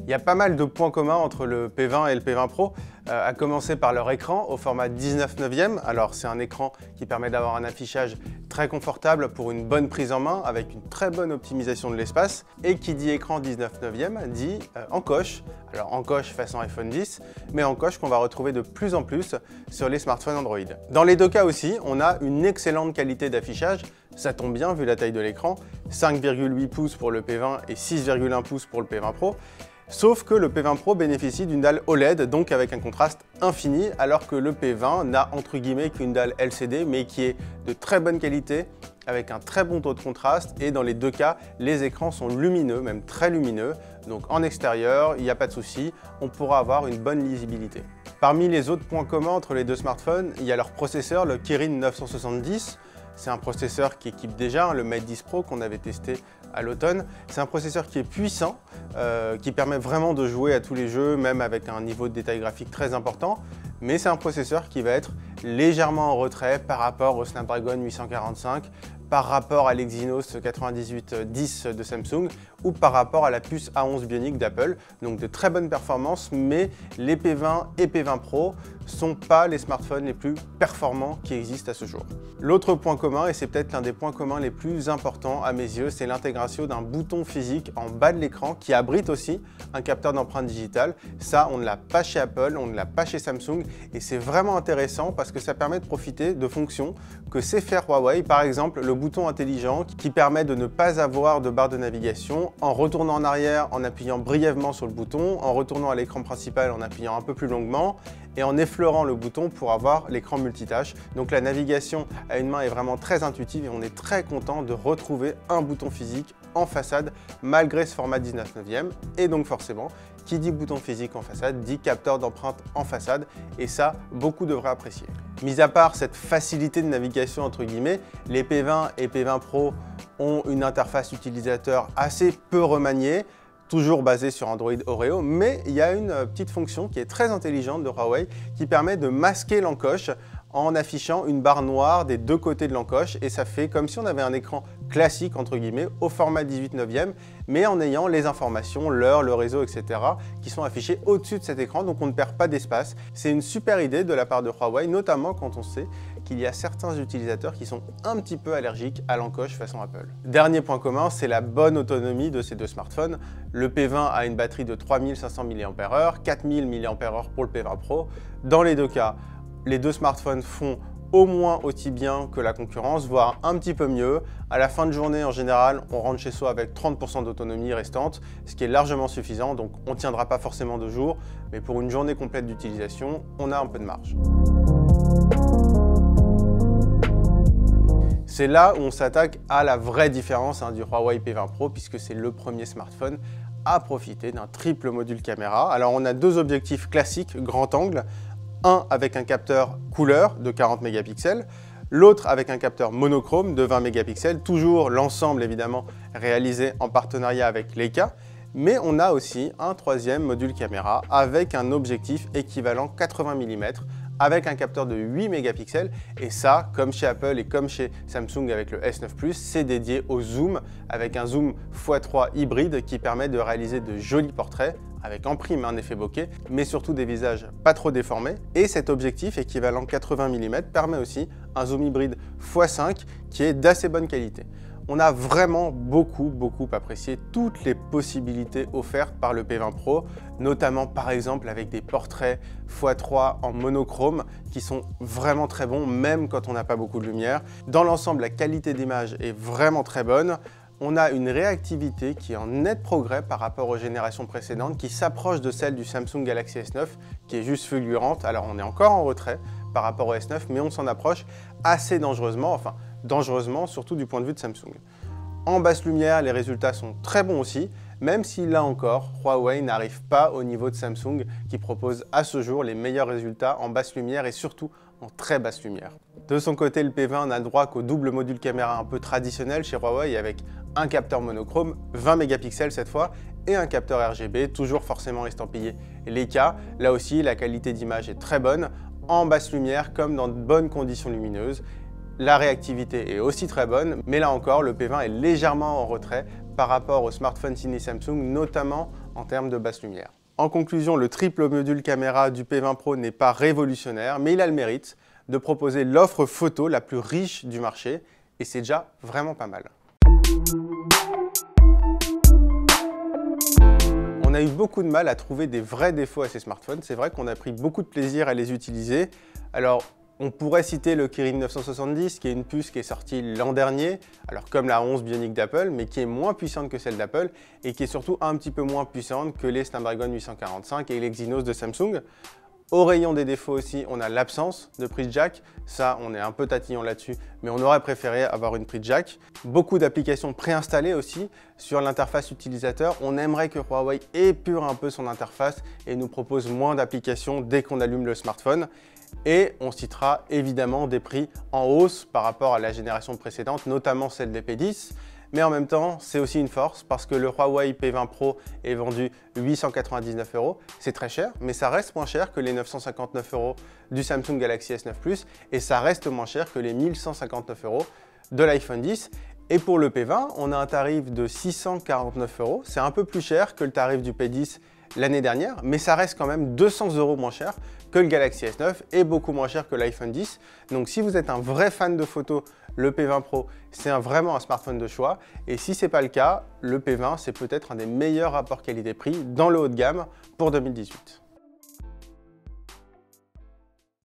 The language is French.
Il y a pas mal de points communs entre le P20 et le P20 Pro, à commencer par leur écran au format 19/9. Alors c'est un écran qui permet d'avoir un affichage très confortable pour une bonne prise en main avec une très bonne optimisation de l'espace. Et qui dit écran 19/9 dit encoche. Alors encoche façon iPhone X, mais encoche qu'on va retrouver de plus en plus sur les smartphones Android. Dans les deux cas aussi, on a une excellente qualité d'affichage. Ça tombe bien vu la taille de l'écran, 5,8 pouces pour le P20 et 6,1 pouces pour le P20 Pro. Sauf que le P20 Pro bénéficie d'une dalle OLED, donc avec un contraste infini, alors que le P20 n'a entre guillemets qu'une dalle LCD, mais qui est de très bonne qualité, avec un très bon taux de contraste, et dans les deux cas, les écrans sont lumineux, même très lumineux, donc en extérieur, il n'y a pas de souci, on pourra avoir une bonne lisibilité. Parmi les autres points communs entre les deux smartphones, il y a leur processeur, le Kirin 970. C'est un processeur qui équipe déjà le Mate 10 Pro qu'on avait testé à l'automne. C'est un processeur qui est puissant, qui permet vraiment de jouer à tous les jeux, même avec un niveau de détail graphique très important. Mais c'est un processeur qui va être légèrement en retrait par rapport au Snapdragon 845, par rapport à l'Exynos 9810 de Samsung ou par rapport à la puce A11 Bionic d'Apple. Donc de très bonnes performances, mais les P20 et P20 Pro sont pas les smartphones les plus performants qui existent à ce jour. L'autre point commun, et c'est peut-être l'un des points communs les plus importants à mes yeux, c'est l'intégration d'un bouton physique en bas de l'écran qui abrite aussi un capteur d'empreinte digitale. Ça, on ne l'a pas chez Apple, on ne l'a pas chez Samsung, et c'est vraiment intéressant parce que ça permet de profiter de fonctions que sait faire Huawei. Par exemple, le bouton intelligent qui permet de ne pas avoir de barre de navigation en retournant en arrière, en appuyant brièvement sur le bouton, en retournant à l'écran principal en appuyant un peu plus longuement et en effleurant le bouton pour avoir l'écran multitâche. Donc la navigation à une main est vraiment très intuitive et on est très content de retrouver un bouton physique en façade malgré ce format 19/9. Et donc forcément, qui dit bouton physique en façade dit capteur d'empreinte en façade, et ça, beaucoup devraient apprécier. Mis à part cette facilité de navigation entre guillemets, les P20 et P20 Pro ont une interface utilisateur assez peu remaniée, toujours basée sur Android Oreo, mais il y a une petite fonction qui est très intelligente de Huawei qui permet de masquer l'encoche en affichant une barre noire des deux côtés de l'encoche, et ça fait comme si on avait un écran classique entre guillemets au format 18/9, mais en ayant les informations, l'heure, le réseau, etc. qui sont affichés au-dessus de cet écran, donc on ne perd pas d'espace. C'est une super idée de la part de Huawei, notamment quand on sait qu'il y a certains utilisateurs qui sont un petit peu allergiques à l'encoche façon Apple. Dernier point commun, c'est la bonne autonomie de ces deux smartphones. Le P20 a une batterie de 3500 mAh, 4000 mAh pour le P20 Pro. Dans les deux cas, les deux smartphones font au moins aussi bien que la concurrence, voire un petit peu mieux. À la fin de journée, en général, on rentre chez soi avec 30% d'autonomie restante, ce qui est largement suffisant, donc on ne tiendra pas forcément 2 jours, mais pour une journée complète d'utilisation, on a un peu de marge. C'est là où on s'attaque à la vraie différence du Huawei P20 Pro, puisque c'est le premier smartphone à profiter d'un triple module caméra. Alors on a deux objectifs classiques, grand angle, un avec un capteur couleur de 40 mégapixels, l'autre avec un capteur monochrome de 20 mégapixels, toujours l'ensemble évidemment réalisé en partenariat avec Leica, mais on a aussi un troisième module caméra avec un objectif équivalent 80 mm avec un capteur de 8 mégapixels, et ça, comme chez Apple et comme chez Samsung avec le S9 Plus, c'est dédié au zoom avec un zoom x3 hybride qui permet de réaliser de jolis portraits avec en prime un effet bokeh, mais surtout des visages pas trop déformés. Et cet objectif équivalent 80 mm permet aussi un zoom hybride x5 qui est d'assez bonne qualité. On a vraiment beaucoup apprécié toutes les possibilités offertes par le P20 Pro, notamment par exemple avec des portraits x3 en monochrome qui sont vraiment très bons, même quand on n'a pas beaucoup de lumière. Dans l'ensemble, la qualité d'image est vraiment très bonne. On a une réactivité qui est en net progrès par rapport aux générations précédentes, qui s'approche de celle du Samsung Galaxy S9, qui est juste fulgurante. Alors on est encore en retrait par rapport au S9, mais on s'en approche assez dangereusement, enfin dangereusement surtout du point de vue de Samsung. En basse lumière, les résultats sont très bons aussi, même si là encore, Huawei n'arrive pas au niveau de Samsung qui propose à ce jour les meilleurs résultats en basse lumière et surtout en très basse lumière. De son côté, le P20 n'a droit qu'au double module caméra un peu traditionnel chez Huawei avec un capteur monochrome, 20 mégapixels cette fois, et un capteur RGB, toujours forcément estampillé Leica. Là aussi, la qualité d'image est très bonne, en basse lumière comme dans de bonnes conditions lumineuses. La réactivité est aussi très bonne, mais là encore, le P20 est légèrement en retrait par rapport au smartphone signé Samsung, notamment en termes de basse lumière. En conclusion, le triple module caméra du P20 Pro n'est pas révolutionnaire, mais il a le mérite de proposer l'offre photo la plus riche du marché, et c'est déjà vraiment pas mal. On a eu beaucoup de mal à trouver des vrais défauts à ces smartphones. C'est vrai qu'on a pris beaucoup de plaisir à les utiliser. Alors, on pourrait citer le Kirin 970, qui est une puce qui est sortie l'an dernier, alors comme la 11 Bionic d'Apple, mais qui est moins puissante que celle d'Apple et qui est surtout un petit peu moins puissante que les Snapdragon 845 et les Exynos de Samsung. Au rayon des défauts aussi, on a l'absence de prise jack. Ça, on est un peu tatillon là-dessus, mais on aurait préféré avoir une prise jack. Beaucoup d'applications préinstallées aussi sur l'interface utilisateur. On aimerait que Huawei épure un peu son interface et nous propose moins d'applications dès qu'on allume le smartphone. Et on citera évidemment des prix en hausse par rapport à la génération précédente, notamment celle des P10. Mais en même temps, c'est aussi une force parce que le Huawei P20 Pro est vendu 899 €. C'est très cher, mais ça reste moins cher que les 959 € du Samsung Galaxy S9 Plus et ça reste moins cher que les 1159 € de l'iPhone 10. Et pour le P20, on a un tarif de 649 €. C'est un peu plus cher que le tarif du P10 l'année dernière, mais ça reste quand même 200 € moins cher que le Galaxy S9 et beaucoup moins cher que l'iPhone 10. Donc si vous êtes un vrai fan de photos, le P20 Pro, c'est vraiment un smartphone de choix. Et si ce n'est pas le cas, le P20, c'est peut-être un des meilleurs rapports qualité-prix dans le haut de gamme pour 2018.